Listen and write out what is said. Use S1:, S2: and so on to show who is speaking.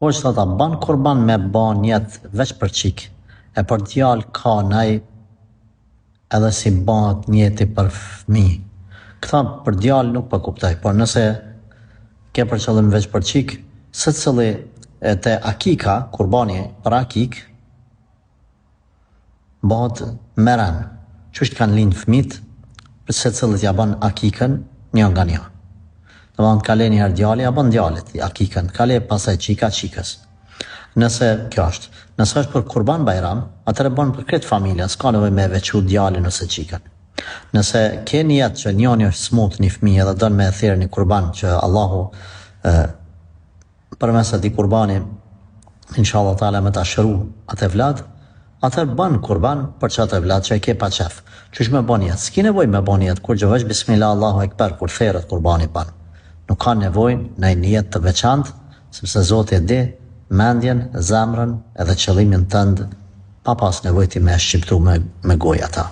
S1: Hoç thot, a ban kurban me ba njet veç për qik, e për djalë ka nej edhe si bat njeti për fëmi. Këta për djalë nuk për kuptaj, por nëse ke për qëllim veç për qik, se cili te akika, kurbani për akik, bat meren, qështë kanë linë fëmit, për se cilit ja ban akikën një nga një. Dhe më kale njëherë djali, ja ban djalit akikën, kale pasaj qika qikës. Nëse kjo është, nëse është për kurban bajram, atëre ban për kretë familja, s'ka nevoj me vequ djalin ose qikën. Nëse ke njetë që njoni është smut një fëmijë edhe dënë me e thirë një kurban që Allahu për meset i kurbani, inshallah ta'ala me ta shëru atë vlad, atër ban kurban për që atë vlad që e ke pa qef. Qysh me ban jetë? S'ki nevoj me ban jetë, kur gjëvesh bismillah Allahu ekber, kur therët kurbani ban. Nuk ka nevoj në një jetë të veçantë, sepse Zoti e di mendjen, zemrën edhe qëllimin tënd, pa pas nevojti me shqiptu me gojë ata.